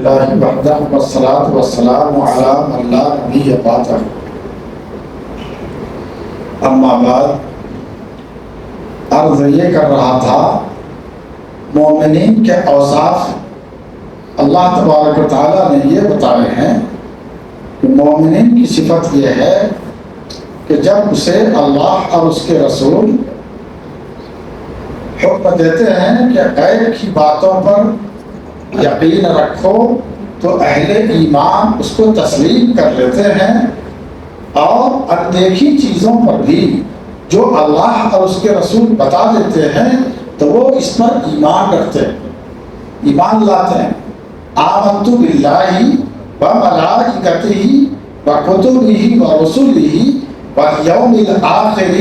للہ وحدہ والصلاۃ والسلام علی من لا نبی بعدہ اما بعد عرض یہ کر رہا تھا مومنین کے اوصاف اللہ تبارک و تعالیٰ نے یہ بتائے ہیں کہ مومنین کی صفت یہ ہے کہ جب اسے اللہ اور اس کے رسول حکم دیتے ہیں کہ غیب کی باتوں پر یقین رکھو تو اہل ایمان اس کو تسلیم کر لیتے ہیں اور اندیکھی چیزوں پر بھی جو اللہ اور اس کے رسول بتا دیتے ہیں تو وہ اس پر ایمان رکھتے ہیں، ایمان لاتے ہیں۔ آمنت باللہ وملائکتہ وکتبہ ورسلہ والیوم الآخر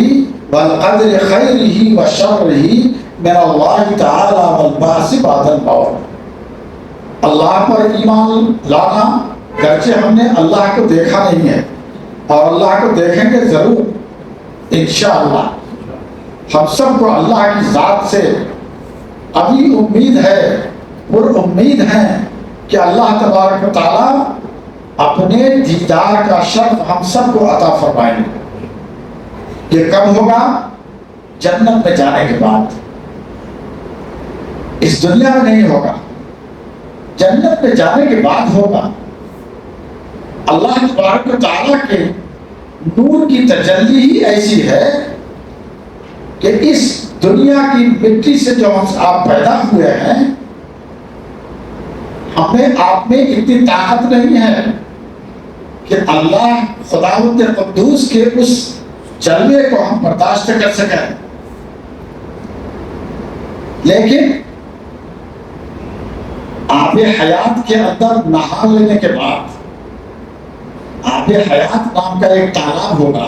والقدر خیرہ وشرہ من اللہ تعالی والبعث بعد الموت۔ اللہ پر ایمان لانا، گرچہ ہم نے اللہ کو دیکھا نہیں ہے اور اللہ کو دیکھیں گے ضرور انشاءاللہ، ہم سب کو اللہ کی ذات سے ابھی امید ہے، پر امید ہیں کہ اللہ تبارک و تعالیٰ اپنے دیدار کا شرف ہم سب کو عطا فرمائیں گے۔ یہ کب ہوگا؟ جنت میں جانے کے بعد، اس دنیا میں نہیں ہوگا، جنت میں جانے کے بعد ہوگا۔ اللہ تبارک و تعالیٰ کے نور کی تجلی ہی ایسی ہے کہ اس دنیا کی مٹی سے جو آپ پیدا ہوئے ہیں، ہمیں آپ میں اتنی طاقت نہیں ہے کہ اللہ خداوند قدوس کے اس جلوے کو ہم برداشت کر سکیں، لیکن آب حیات کے اندر نہا لینے کے بعد آب حیات نام کا ایک تالاب ہوگا،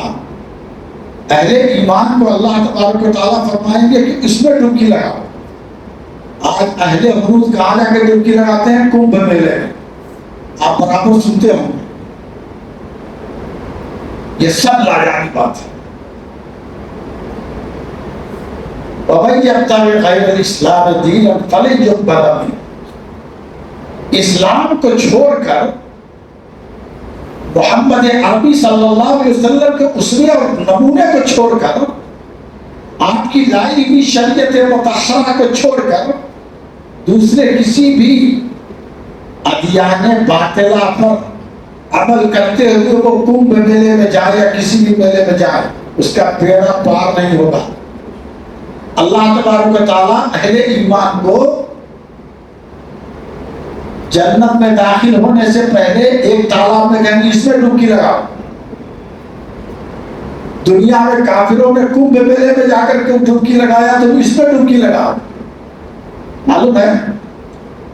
اہل ایمان کو اللہ تبارک و تعالیٰ فرمائیں گے کہ اس میں ڈبکی لگاؤ۔ آج اہل حروز کہاں جا کے ڈبکی لگاتے ہیں؟ کنبھ میلے میں، آپ برابر سنتے ہوں گے۔ یہ سب لاجواب بات ہے۔ وَمَن يَبْتَغِ غَيْرَ الْإِسْلَامِ دِينًا فَلَن يُقْبَلَ مِنْهُ۔ اسلام کو چھوڑ کر، محمد عربی صلی اللہ علیہ وسلم کے اسوے اور نمونے کو چھوڑ کر، آپ کی لائی ہوئی شریعت مطہرہ کو چھوڑ کر دوسرے کسی بھی ادیان باطلہ پر عمل کرتے ہوئے وہ کنبھ میلے میں جائے یا کسی بھی میلے میں جائے، اس کا بیڑا پار نہیں ہوگا۔ اللہ تبارک و تعالیٰ اہل ایمان کو جنت میں داخل ہونے سے پہلے ایک تالاب میں کہیں گے اس میں ڈبکی لگاؤ۔ دنیا میں کافروں نے کنبھ میلے میں جا کر کے ڈبکی لگایا تو اس میں ڈبکی لگاؤ۔ معلوم ہے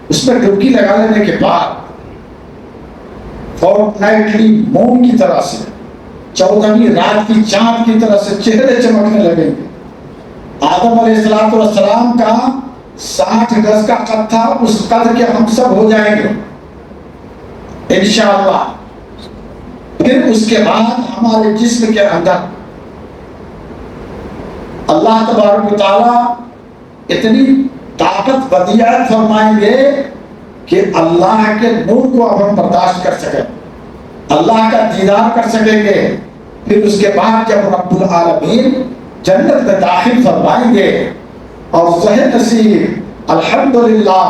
اس میں ڈبکی لگا لینے کے بعد فورٹنائٹلی مون کی طرح سے، 14ویں رات کی چاند کی طرح سے چہرے چمکنے لگیں گے۔ آدم علیہ السلام کا 60 گز کا قد تھا، اس قد کے ہم سب ہو جائیں گے انشاءاللہ۔ پھر اس کے بعد ہمارے جسم کے اندر اللہ تبارک و تعالیٰ اتنی طاقت ودیعت فرمائیں گے کہ اللہ کے نور کو اب ہم برداشت کر سکیں، اللہ کا دیدار کر سکیں گے۔ پھر اس کے بعد جب رب العالمین جنت میں داخل فرمائیں گے اور صحیح نصیب الحمدللہ،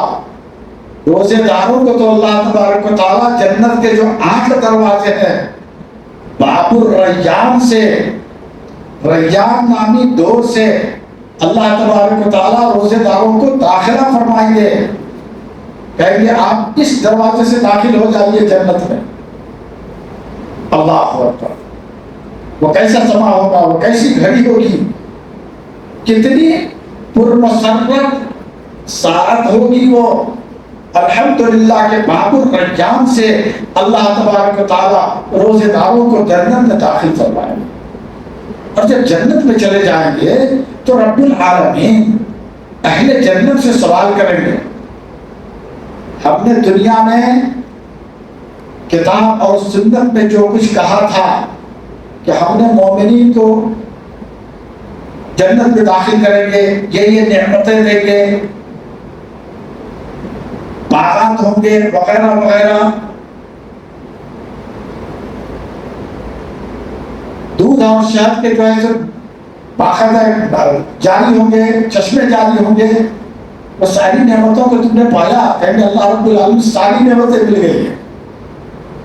روزے داروں کو تو اللہ تبارک و تعالیٰ جنت کے جو 8 دروازے ہیں، باب الریان سے، ریان نامی دور سے اللہ تبارک و تعالیٰ روزے داروں کو داخلہ فرمائیں گے، کہیں گے آپ اس دروازے سے داخل ہو جائیے جنت میں۔ اللہ اکبر! وہ کیسا سما ہوگا، وہ کیسی گھڑی ہوگی، کتنی پرمسرت ساعت ہوگی وہ۔ الحمدللہ کے باب الریان سے اللہ تبارک و تعالیٰ روزے داروں کو جنت میں داخل فرمائیں گے، اور جب جنت میں چلے جائیں گے تو رب العالمین اہل جنت سے سوال کریں گے، ہم نے دنیا میں کتاب اور سنت میں جو کچھ کہا تھا کہ ہم نے مومنین کو جنت میں داخل کریں گے، یہ نعمتیں دیں گے، باغات ہوں گے وغیرہ وغیرہ، دودھ اور شہد کے جو ہے باقاعدہ جاری ہوں گے، چشمے جاری ہوں گے، وہ ساری نعمتوں کو تم نے پایا، کہیں اللہ رب العالمین ساری نعمتیں مل گئی ہیں۔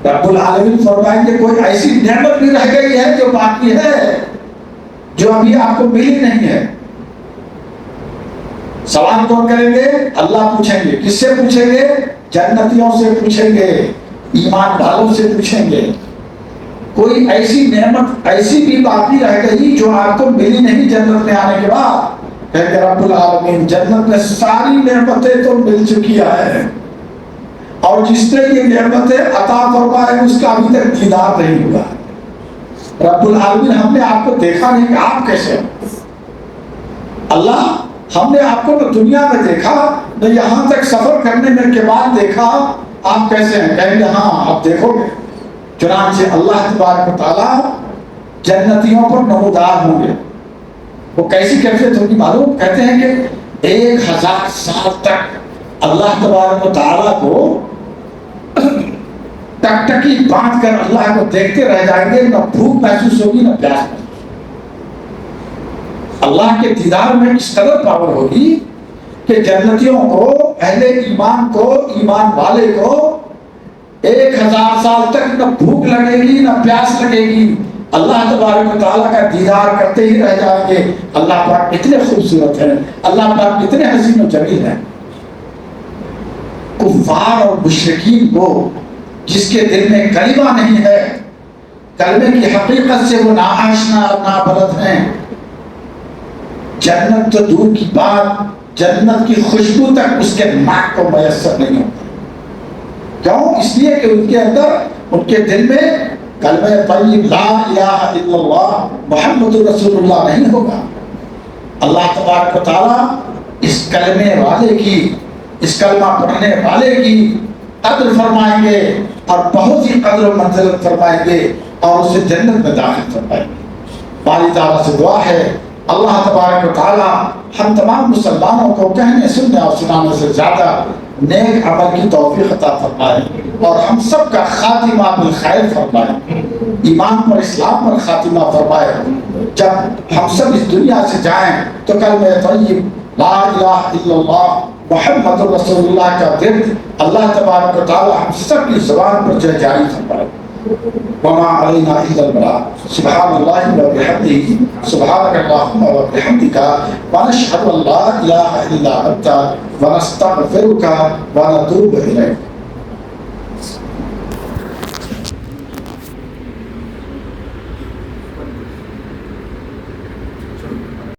رب العالمین فرمائیں کہ کوئی ایسی نعمت بھی رہ گئی ہے جو باقی ہے، جو ابھی آپ کو ملی نہیں ہے۔ سوال کون کریں گے؟ اللہ پوچھیں گے۔ کس سے پوچھیں گے؟ جنتیوں سے پوچھیں گے، ایمان والوں سے پوچھیں گے۔ کوئی ایسی نعمت ایسی بھی باقی رہ گئی جو آپ کو ملی نہیں جنت میں آنے کے بعد؟ کہیں کہ رب العالمین جنت میں ساری نعمتیں تو مل چکی ہے، اور جس نے یہ نعمتیں عطا فرمائے اس کا ابھی تک دیدار نہیں ہوا۔ رب العالمین ہم نے آپ کو دیکھا نہیں کہ آپ کیسے ہو؟ اللہ ہم نے آپ کو دنیا میں دیکھا نہ، یہاں تک سفر کرنے میں کے بعد دیکھا آپ کیسے ہیں؟ کہیں گے ہاں آپ دیکھو گے۔ چنانچہ اللہ تبارک و تعالیٰ جنتیوں پر نمودار ہوں گے۔ وہ کیسی کیفیت ہوگی معلوم؟ کہتے ہیں کہ 1000 سال تک اللہ تبارک و تعالیٰ کو ٹکٹکی باندھ کر اللہ کو دیکھتے رہ جائیں گے، نہ بھوک محسوس ہوگی نہ پیاس محسوس۔ اللہ کے دیدار میں اس قدر پاور ہوگی کہ جنتیوں کو، اہل ایمان کو، ایمان والے کو 1000 سال تک نہ بھوک لگے گی نہ پیاس لگے گی، اللہ تبارک و تعالیٰ کا دیدار کرتے ہی رہ جائیں گے۔ اللہ پاک اتنے خوبصورت ہے، اللہ پاک اتنے حسین و جمیل ہے۔ کفار اور مشرکین کو جس کے دل میں کلمہ نہیں ہے، کلمے کی حقیقت سے وہ ناآشنا اور نابلد ہیں، جنت تو دور کی بات، جنت کی خوشبو تک اس کے ناک کو میسر نہیں ہوتا۔ کیوں؟ اس لیے کہ ان کے اندر، ان کے دل میں کلمہ طیب لا الہ الا اللہ محمد رسول اللہ نہیں ہوگا۔ اللہ تبارک و تعالیٰ اس کلمے والے کی، اس کلمہ پڑھنے والے کی قدر فرمائیں گے، اور بہت ہی قدر و منزلت فرمائیں گے، اور اسے جنت میں داخل فرمائیں گے۔ باری تعالیٰ سے دعا ہے اللہ تبارک و تعالیٰ ہم تمام مسلمانوں کو کہنے، سننے اور سنانے سے زیادہ نیک عمل کی توفیق عطا فرمائے، اور ہم سب کا خاتمہ بالخیر فرمائے، ایمان پر، اسلام پر خاتمہ فرمائے۔ جب ہم سب اس دنیا سے جائیں تو کلمہ طیب لا الہ الا اللہ محمد رسول اللہ کا ورد اللہ تبارک و تعالیٰ ہم سب کی زبان پر جاری فرمائے۔ وما علینا الا البلاغ۔ سبحان اللہ وبحمدہ، سبحانک اللہم وبحمدک، ونشہد ان لا الہ الا انت، ونستغفرک ونتوب الیک۔